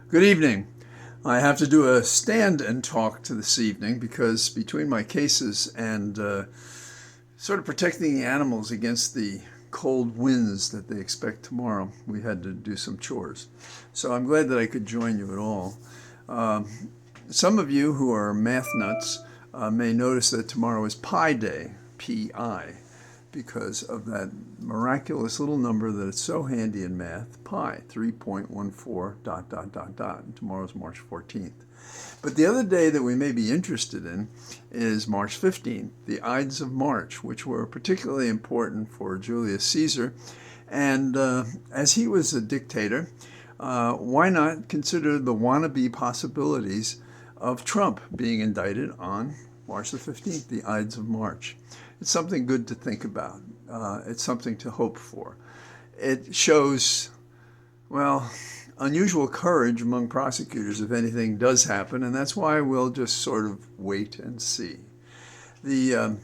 Good evening. I have to do a stand and talk to this evening because between my cases and sort of protecting the animals against the cold winds that they expect tomorrow, we had to do some chores. So I'm glad that I could join you at all. Um, some of you who are math nuts may notice that tomorrow is Pi Day, P-I, because of that miraculous little number that is so handy in math, pi, 3.14 dot dot dot dot. And tomorrow's March 14th. But the other day that we may be interested in is March 15th, the Ides of March, which were particularly important for Julius Caesar. And as he was a dictator, why not consider the wannabe possibilities of Trump being indicted on March the 15th, the Ides of March? It's something good to think about. It's something to hope for. It shows, well, unusual courage among prosecutors if anything does happen, and that's why we'll just sort of wait and see. The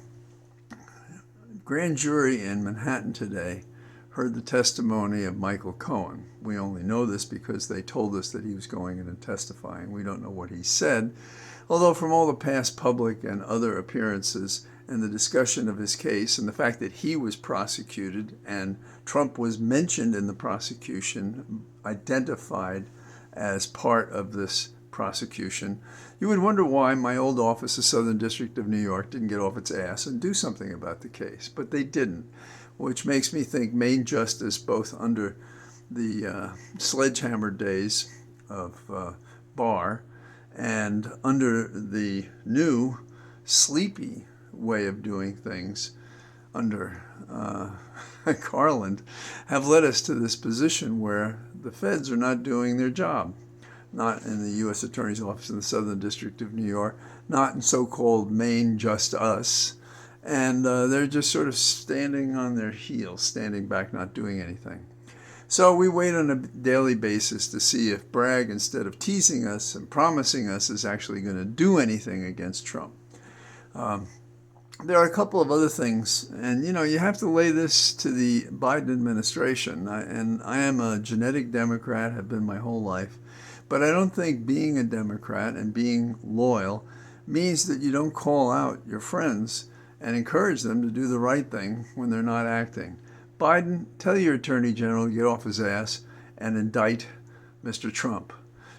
grand jury in Manhattan today heard the testimony of Michael Cohen. We only know this because they told us that he was going in and testifying. We don't know what he said, although from all the past public and other appearances and the discussion of his case and the fact that he was prosecuted and Trump was mentioned in the prosecution, identified as part of this prosecution, you would wonder why my old office, the Southern District of New York, didn't get off its ass and do something about the case. But they didn't, which makes me think Main Justice, both under the sledgehammer days of Barr and under the new sleepy way of doing things under Garland, have led us to this position where the feds are not doing their job. Not in the U.S. Attorney's Office in the Southern District of New York, not in so-called Maine Just Us, and they're just sort of standing on their heels, standing back, not doing anything. So we wait on a daily basis to see if Bragg, instead of teasing us and promising us, is actually going to do anything against Trump. There are a couple of other things, and you have to lay this to the Biden administration. I am a genetic Democrat, have been my whole life, but I don't think being a Democrat and being loyal means that you don't call out your friends and encourage them to do the right thing when they're not acting. Biden, tell your attorney general to get off his ass and indict Mr. Trump.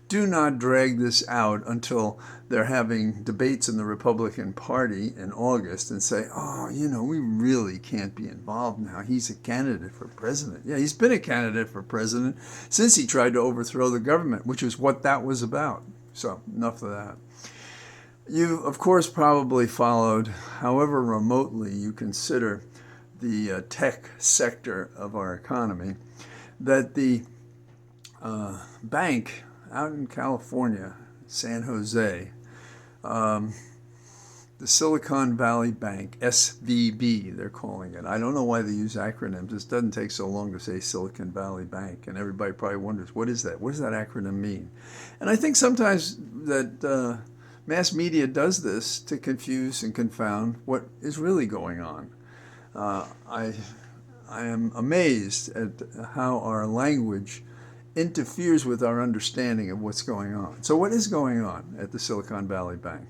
Do not drag this out until they're having debates in the Republican Party in August and say, we really can't be involved now. He's a candidate for president. Yeah, he's been a candidate for president since he tried to overthrow the government, which is what that was about. So enough of that. You, of course, probably followed, however remotely you consider the tech sector of our economy, that the bank out in California, San Jose, the Silicon Valley Bank, SVB, they're calling it. I don't know why they use acronyms. It doesn't take so long to say Silicon Valley Bank, and everybody probably wonders, what is that? What does that acronym mean? And I think sometimes that mass media does this to confuse and confound what is really going on. I am amazed at how our language interferes with our understanding of what's going on. So what is going on at the Silicon Valley Bank?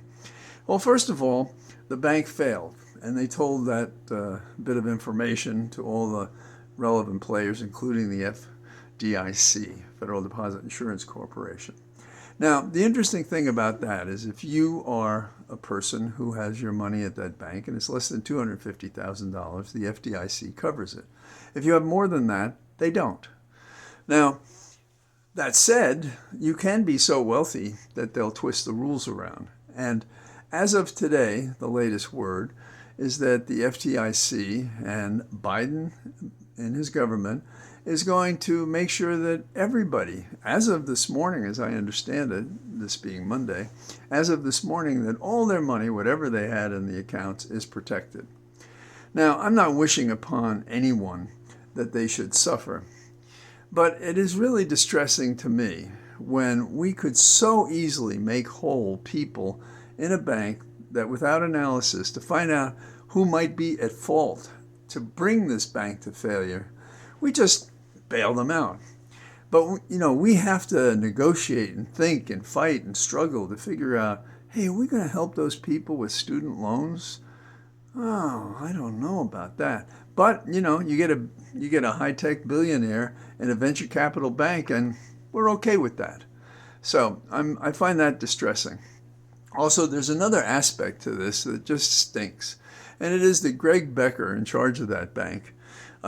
Well, first of all, the bank failed, and they told that bit of information to all the relevant players, including the FDIC, Federal Deposit Insurance Corporation. Now, the interesting thing about that is if you are a person who has your money at that bank and it's less than $250,000, the FDIC covers it. If you have more than that, they don't. Now, that said, you can be so wealthy that they'll twist the rules around. And as of today, the latest word is that the FDIC and Biden and his government is going to make sure that everybody, as of this morning, as I understand it, this being Monday, as of this morning, that all their money, whatever they had in the accounts, is protected. Now, I'm not wishing upon anyone that they should suffer, but it is really distressing to me when we could so easily make whole people in a bank that without analysis to find out who might be at fault to bring this bank to failure, we just bail them out. But, we have to negotiate and think and fight and struggle to figure out, hey, are we going to help those people with student loans? Oh, I don't know about that. But, you get a high-tech billionaire in a venture capital bank, and we're okay with that. So I find that distressing. Also, there's another aspect to this that just stinks, and it is that Greg Becker, in charge of that bank,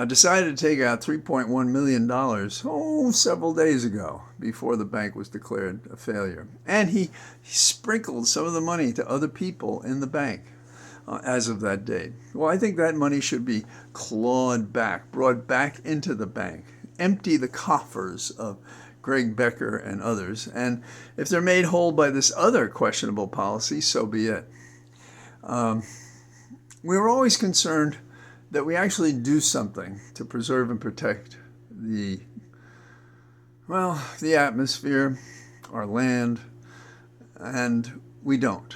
decided to take out $3.1 million several days ago before the bank was declared a failure. And he sprinkled some of the money to other people in the bank as of that date. Well, I think that money should be clawed back, brought back into the bank, empty the coffers of Greg Becker and others. And if they're made whole by this other questionable policy, so be it. We were always concerned that we actually do something to preserve and protect the atmosphere, our land, and we don't.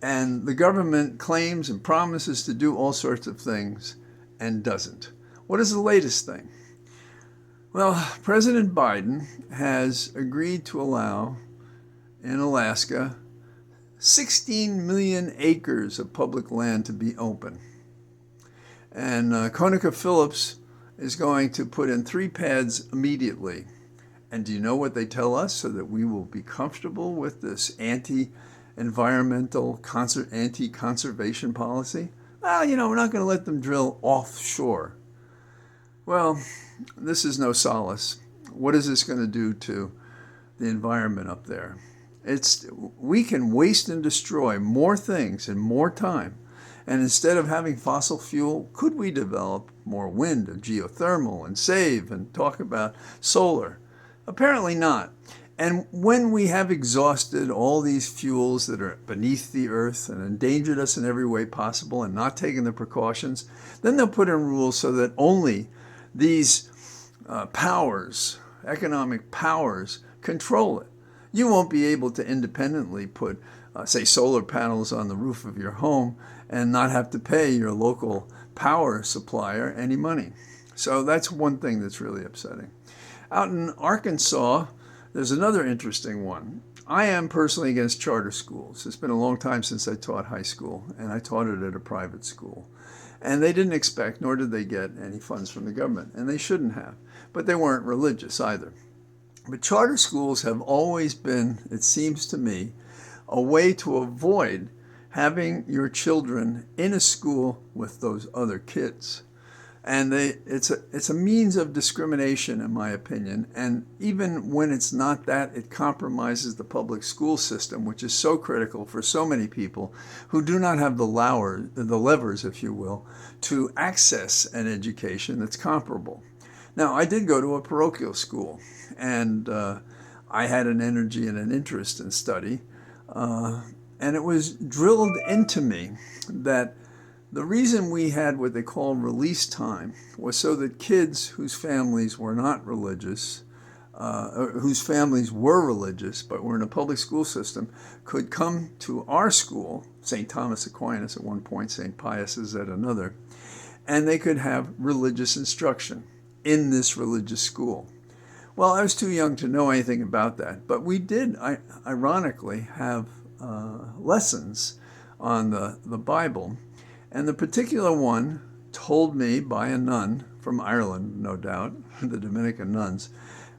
And the government claims and promises to do all sorts of things and doesn't. What is the latest thing? Well, President Biden has agreed to allow in Alaska 16 million acres of public land to be open. And ConocoPhillips is going to put in 3 pads immediately. And do you know what they tell us so that we will be comfortable with this anti-environmental, anti-conservation policy? Well, we're not going to let them drill offshore. Well, this is no solace. What is this going to do to the environment up there? We can waste and destroy more things in more time. And instead of having fossil fuel, could we develop more wind and geothermal and save and talk about solar? Apparently not. And when we have exhausted all these fuels that are beneath the earth and endangered us in every way possible and not taken the precautions, then they'll put in rules so that only these powers, economic powers, control it. You won't be able to independently put, say, solar panels on the roof of your home and not have to pay your local power supplier any money. So that's one thing that's really upsetting. Out in Arkansas, there's another interesting one. I am personally against charter schools. It's been a long time since I taught high school, and I taught it at a private school. And they didn't expect, nor did they get any funds from the government, and they shouldn't have. But they weren't religious either. But charter schools have always been, it seems to me, a way to avoid having your children in a school with those other kids. And it's a means of discrimination, in my opinion. And even when it's not that, it compromises the public school system, which is so critical for so many people who do not have the levers, if you will, to access an education that's comparable. Now, I did go to a parochial school, and I had an energy and an interest in study. And it was drilled into me that the reason we had what they call release time was so that kids whose families were not religious, or whose families were religious but were in a public school system, could come to our school, St. Thomas Aquinas at one point, St. Pius is at another, and they could have religious instruction in this religious school. Well, I was too young to know anything about that, but we did, ironically, have lessons on the Bible. And the particular one told me by a nun from Ireland, no doubt, the Dominican nuns,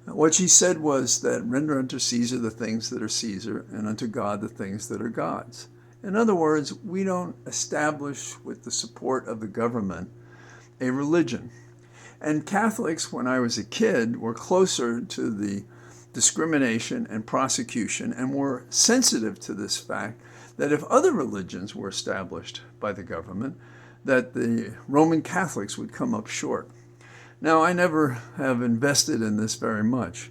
what she said was that render unto Caesar the things that are Caesar and unto God the things that are God's. In other words, we don't establish with the support of the government a religion. And Catholics, when I was a kid, were closer to the discrimination and prosecution and were sensitive to this fact that if other religions were established by the government, that the Roman Catholics would come up short. Now, I never have invested in this very much,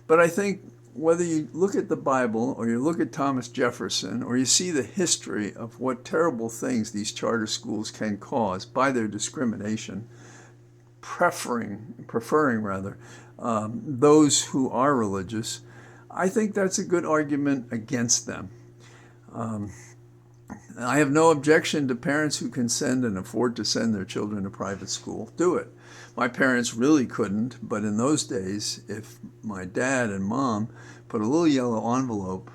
but I think whether you look at the Bible or you look at Thomas Jefferson or you see the history of what terrible things these charter schools can cause by their discrimination, preferring those who are religious, I think that's a good argument against them. I have no objection to parents who can send and afford to send their children to private school. Do it. My parents really couldn't, but in those days, if my dad and mom put a little yellow envelope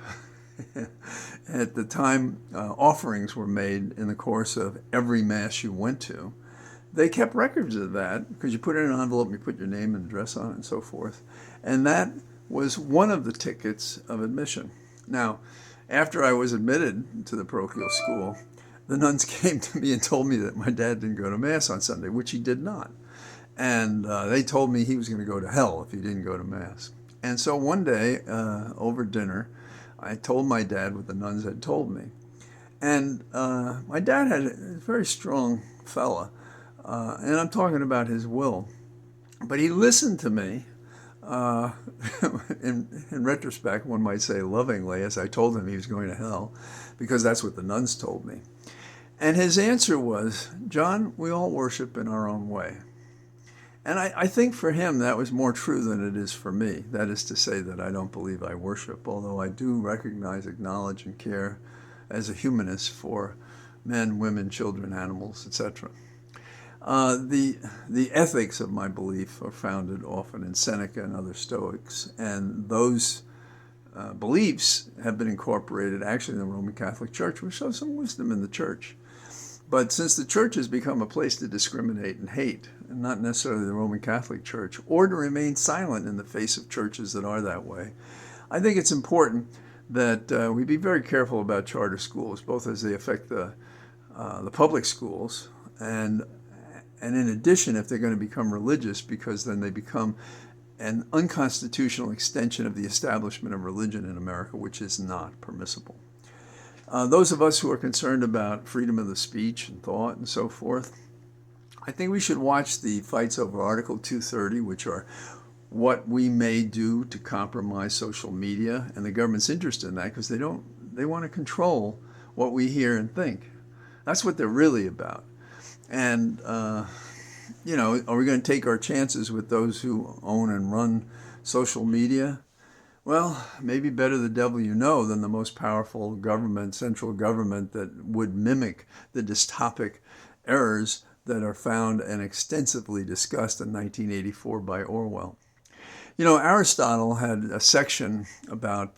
at the time offerings were made in the course of every mass you went to, they kept records of that because you put it in an envelope and you put your name and address on it and so forth. And that was one of the tickets of admission. Now, after I was admitted to the parochial school, the nuns came to me and told me that my dad didn't go to Mass on Sunday, which he did not. And they told me he was going to go to hell if he didn't go to Mass. And so one day, over dinner, I told my dad what the nuns had told me. And my dad had a very strong fella, and I'm talking about his will. But he listened to me, in retrospect, one might say lovingly, as I told him he was going to hell, because that's what the nuns told me. And his answer was, John, we all worship in our own way. And I think for him that was more true than it is for me. That is to say that I don't believe I worship, although I do recognize, acknowledge, and care as a humanist for men, women, children, animals, etc. The ethics of my belief are founded often in Seneca and other Stoics, and those beliefs have been incorporated actually in the Roman Catholic Church, which shows some wisdom in the Church. But since the Church has become a place to discriminate and hate, and not necessarily the Roman Catholic Church, or to remain silent in the face of churches that are that way, I think it's important that we be very careful about charter schools, both as they affect the public schools, and in addition, if they're going to become religious, because then they become an unconstitutional extension of the establishment of religion in America, which is not permissible. Those of us who are concerned about freedom of the speech and thought and so forth, I think we should watch the fights over Article 230, which are what we may do to compromise social media, and the government's interested in that because they want to control what we hear and think. That's what they're really about. And, are we going to take our chances with those who own and run social media? Well, maybe better the devil you know than the most powerful government, central government, that would mimic the dystopic errors that are found and extensively discussed in 1984 by Orwell. Aristotle had a section about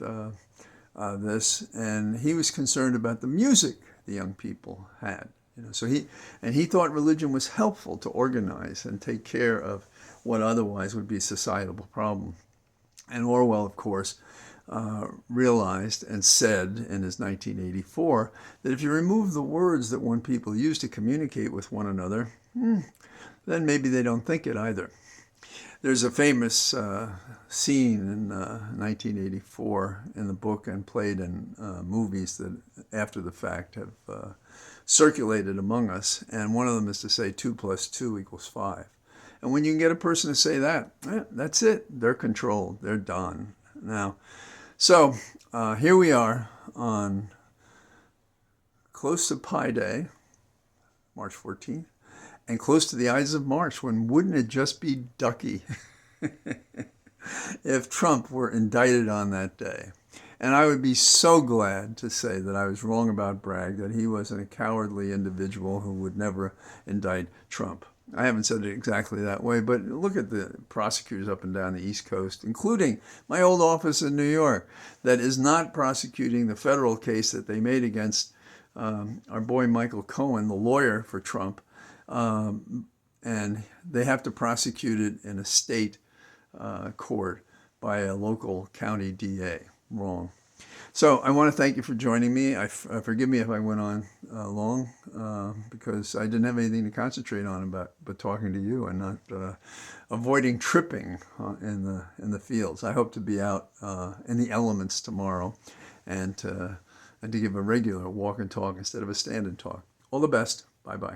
this, and he was concerned about the music the young people had. So he thought religion was helpful to organize and take care of what otherwise would be a societal problem. And Orwell, of course, realized and said in his 1984 that if you remove the words that one people use to communicate with one another, then maybe they don't think it either. There's a famous scene in 1984 in the book and played in movies that after the fact have circulated among us, and one of them is to say 2 + 2 = 5. And when you can get a person to say that, that's it. They're controlled. They're done. Now, so here we are on close to Pi Day, March 14th, and close to the Ides of March, when wouldn't it just be ducky if Trump were indicted on that day? And I would be so glad to say that I was wrong about Bragg, that he wasn't a cowardly individual who would never indict Trump. I haven't said it exactly that way, but look at the prosecutors up and down the East Coast, including my old office in New York, that is not prosecuting the federal case that they made against our boy Michael Cohen, the lawyer for Trump, and they have to prosecute it in a state court by a local county DA. Wrong. So I want to thank you for joining me. Forgive me if I went on long because I didn't have anything to concentrate on but talking to you and not avoiding tripping in the fields. I hope to be out in the elements tomorrow and to give a regular walk and talk instead of a stand and talk. All the best. Bye-bye.